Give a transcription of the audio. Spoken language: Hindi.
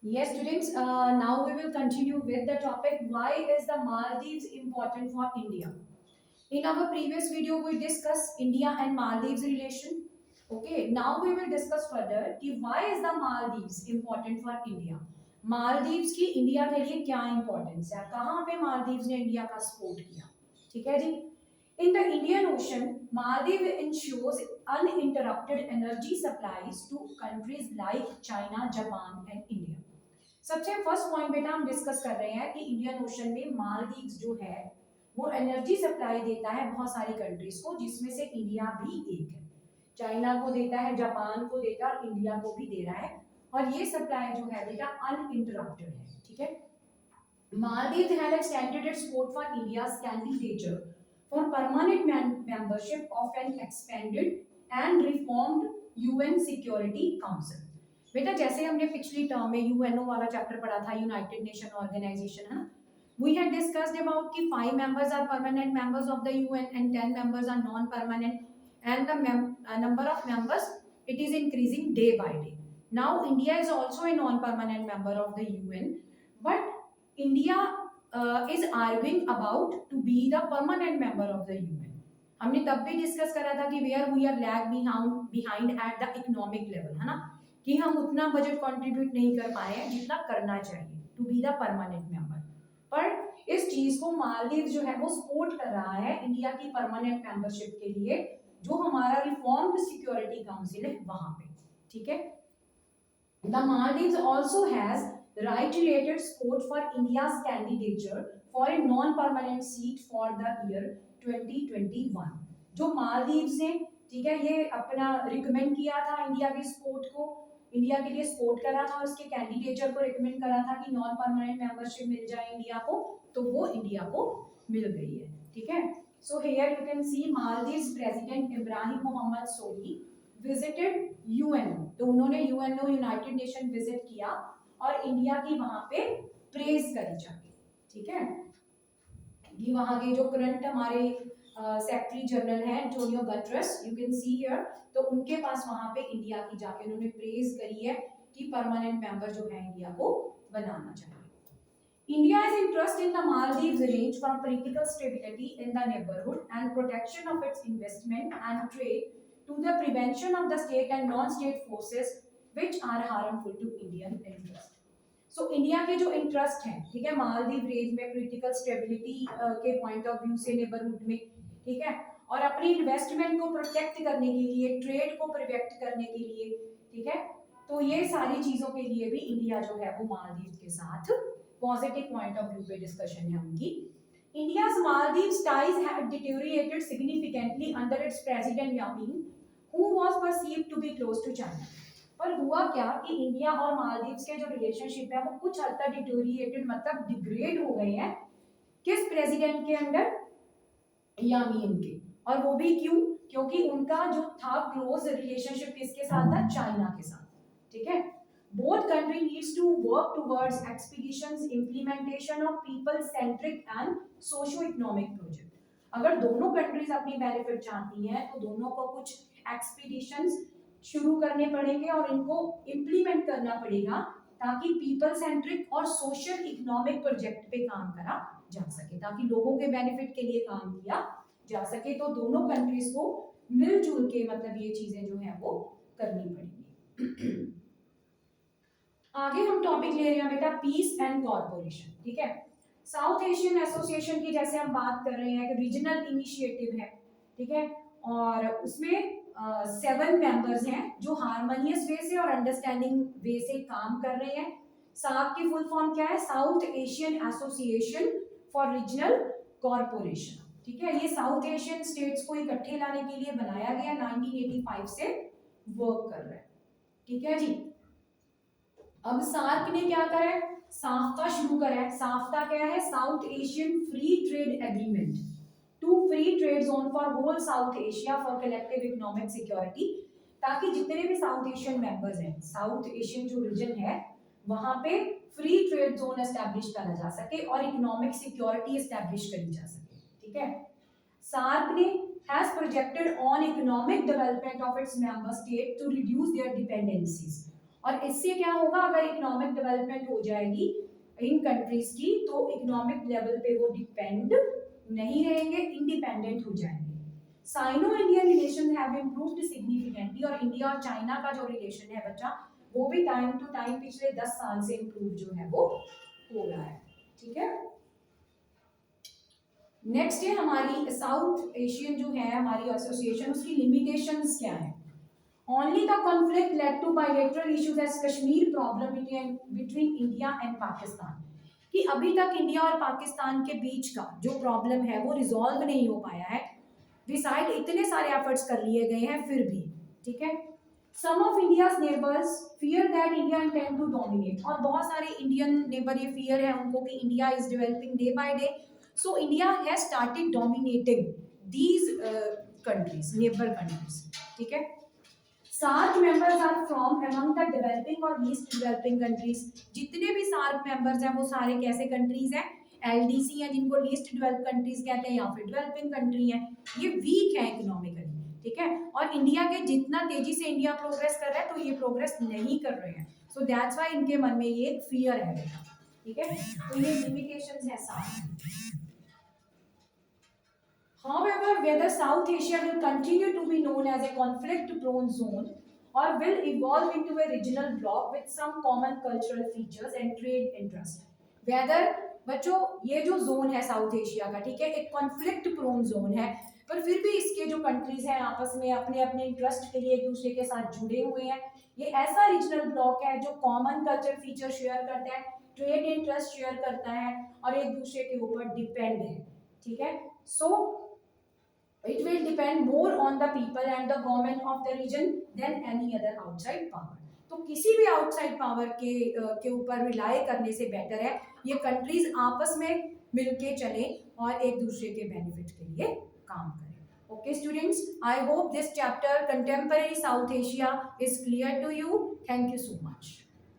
Yes, students, now we will continue with the topic why is the Maldives important for India? In our previous video, we discussed India and Maldives relation. Okay, now we will discuss further कि why is the Maldives important for India? Maldives की इंडिया के लिए क्या इंपॉर्टेंस है, कहाँ पे मालदीव्स ने इंडिया का सपोर्ट किया? ठीक है जी। In the Indian Ocean, Maldives ensures uninterrupted energy supplies to countries like China, Japan and India. सबसे फर्स्ट पॉइंट बेटा हम डिस्कस कर रहे हैं कि इंडियन ओशन में मालदीव्स जो है वो एनर्जी सप्लाई देता है बहुत सारी कंट्रीज को, जिसमें से इंडिया भी एक है। चाइना को देता है, जापान को देता है और इंडिया को भी दे रहा है, और ये सप्लाई जो है बेटा अनइंटरप्टेड है। ठीक है। Maldives had extended its support for India's candidature for permanent membership of an expanded and reformed UN Security Council. बेटा जैसे हमने पिछली टर्म में यूएनओ वाला चैप्टर पढ़ा था, यूनाइटेड नेशन ऑर्गेनाइजेशन, है ना। We had discussed about कि 5 members are permanent members of the UN and 10 members are non-permanent, and the number of members it is increasing day by day. Now India is also a non-permanent member of the UN, but India is arguing about to be the permanent member of the UN. हमने तब भी डिस्कस करा था कि where we are lag behind at the economic level, है ना, कि हम उतना बजट कंट्रीब्यूट नहीं कर पाए हैं जितना करना चाहिए to be the permanent member. पर इस चीज को मालदीव जो है वो सपोर्ट कर रहा है इंडिया की परमानेंट मेंबरशिप के लिए, जो हमारा रिफॉर्म्ड सिक्योरिटी काउंसिल है वहां पे। ठीक है। The Maldives also has right related support for India's candidature for a non-permanent seat for the year 2021। जो मालदीव्स ने, ठीक है, ये अपना रिकमेंड किया था इंडिया के सपोर्ट को, इंडिया के लिए सपोर्ट करा था, उसके कैंडिडेचर को रिकमेंड करा था कि नॉन परमानेंट मेंबरशिप मिल जाए इंडिया को, तो वो इंडिया को मिल गई है। ठीक है। So here you can see Maldives president Ibrahim Mohamed Solih visited UNO, तो उन्होंने यूएनओ यूनाइटेड नेशन विजिट किया और इंडिया की वहां पे प्रेज करी जाती। ठीक है। ये वहां के जो करंट हमारे सेक्रेटरी जनरल हैं Antonio Guterres, you can see here, तो उनके पास वहां पे इंडिया की जाके उन्होंने प्रेज करी है कि परमानेंट मेंबर जो है इंडिया को बनाना चाहिए। India's interest in the Maldives range from political stability in the neighborhood and protection of its investment and trade to the prevention of the state and non-state forces which are harmful to Indian interest. So India के जो इंटरेस्ट हैं, ठीक है, मालदीव रेंज में पॉलिटिकल स्टेबिलिटी के पॉइंट ऑफ व्यू से नेबरहुड में, ठीक है, और अपनी इन्वेस्टमेंट को प्रोटेक्ट करने के लिए, ट्रेड को प्रोटेक्ट करने के लिए, ठीक है, तो ये सारी चीजों के लिए भी इंडिया जो है वो मालदीव के साथ पॉजिटिव पॉइंट ऑफ व्यू पे डिस्कशन है उनकी। India's Maldives ties had deteriorated significantly under its president Yamin, who was perceived to be close to China. पर हुआ क्या कि इंडिया और मालदीव्स के जो रिलेशनशिप है वो कुछ हद तक डिटोरिएटेड, मतलब डिग्रेड हो गए हैं, किस प्रेसिडेंट के अंडर? यामीन के। और वो भी क्यों? क्योंकि उनका जो था क्लोज रिलेशनशिप किसके साथ था? चाइना के साथ। ठीक है। Both country needs to work towards expeditions implementation of people centric and socio-economic project। अगर दोनों कंट्रीज अपनी बेनिफिट चाहती हैं तो दोनों को कुछ एक्सपीडिशंस शुरू करने पड़ेंगे और इनको इम्प्लीमेंट करना पड़ेगा ताकि पीपल सेंट्रिक और सोशल इकोनॉमिक प्रोजेक्ट पे काम करा जा सके, ताकि लोगों के बेनिफिट के लिए काम किया जा सके। तो दोनों कंट्रीज को मिलजुल के मतलब ये चीजें जो है वो करनी पड़ेंगी। आगे हम टॉपिक ले रहे हैं बेटा पीस एंड कॉर्पोरेशन। ठीक है। साउथ एशियन एसोसिएशन की जैसे हम बात कर रहे हैं कि रीजनल इनिशिएटिव है, ठीक है, और उसमें 7 मेंबर्स हैं जो हार्मोनियस वे से और अंडरस्टैंडिंग वे से काम कर रहे हैं। साउथ की फुल फॉर्म क्या है? South Asian association for regional corporation. ठीक है। ये साउथ एशियन स्टेट्स को इकट्ठे लाने के लिए बनाया गया, 1985 से वर्क कर रहा है। ठीक है जी। अब सार्क ने क्या करा है? साफ्ता शुरू करा है। साफ्ता क्या है? South Asian free trade agreement to free trade zone for whole South Asia for collective economic security, ताकि जितने भी साउथ एशियन मेंबर्स हैं, साउथ एशियन जो रीजन है वहां पे फ्री ट्रेड जोन एस्टैब्लिश करा जा सके और इकोनॉमिक सिक्योरिटी एस्टैब्लिश करी जा सके। ठीक है। सार्क ने has projected on economic development of its member state to reduce their dependencies और इससे क्या होगा, अगर इकोनॉमिक डेवलपमेंट हो जाएगी इन कंट्रीज की, तो इकोनॉमिक लेवल पे वो डिपेंड नहीं रहेंगे, इंडिपेंडेंट हो जाएंगे। Sino Indian relation have improved significantly, और इंडिया और चाइना का जो रिलेशन है बच्चा, वो भी टाइम टू टाइम पिछले 10 साल से इम्प्रूव जो है वो हो रहा है। ठीक है, नेक्स्ट है हमारी साउथ एशियन जो है हमारी एसोसिएशन, उसकी लिमिटेशंस क्या है। Only the conflict led to bilateral issues as Kashmir problem between India and Pakistan, कि अभी तक इंडिया और पाकिस्तान के बीच का जो प्रॉब्लम है वो रिजॉल्व नहीं हो पाया है, डिसाइड इतने सारे एफर्ट्स कर लिए गए हैं फिर भी। ठीक है, some of India's neighbours fear that India intend to dominate, और बहुत सारे इंडियन नेबर ये फियर है उनको कि India is developing day by day, so India has started dominating these countries, neighbour countries. ठीक है, SAARC members are from among the developing और लीस्ट डेवलपिंग कंट्रीज, जितने भी सार्क मेंबर्स हैं वो सारे कैसे कंट्रीज हैं, एलडीसी हैं, जिनको लीस्ट डेवलप्ड कंट्रीज कहते हैं या फिर डेवलपिंग कंट्री हैं, ये वीक है इकोनॉमिकली। ठीक है, और इंडिया के जितना तेजी से इंडिया प्रोग्रेस कर रहा है तो ये प्रोग्रेस नहीं कर रहे हैं, सो दैट्स व्हाई इनके मन में ये एक फियर है। ठीक है, तो ये लिमिटेशंस है SAARC. However, whether South Asia will continue to be known as a conflict-prone zone or will evolve into a regional bloc with some common cultural features and trade interest, whether बच्चों ये जो जोन है साउथ एशिया का, ठीक है, एक कॉन्फ्लिक्ट प्रोन जोन है, पर फिर भी इसके जो कंट्रीज हैं आपस में अपने अपने इंटरेस्ट के लिए एक दूसरे के साथ जुड़े हुए हैं। ये ऐसा रीजनल ब्लॉक है जो कॉमन कल्चर फीचर शेयर करता है, ट्रेड इंटरेस्ट शेयर करता है और एक दूसरे के ऊपर डिपेंड है। ठीक है, सो it will depend more on the people and the government of the region than any other outside power. तो किसी भी आउटसाइड पावर के ऊपर रिलाई करने से बेटर है ये कंट्रीज आपस में मिलके चले और एक दूसरे के बेनिफिट के लिए काम करें। Okay students, I hope this chapter contemporary South Asia is clear to you. Thank you so much.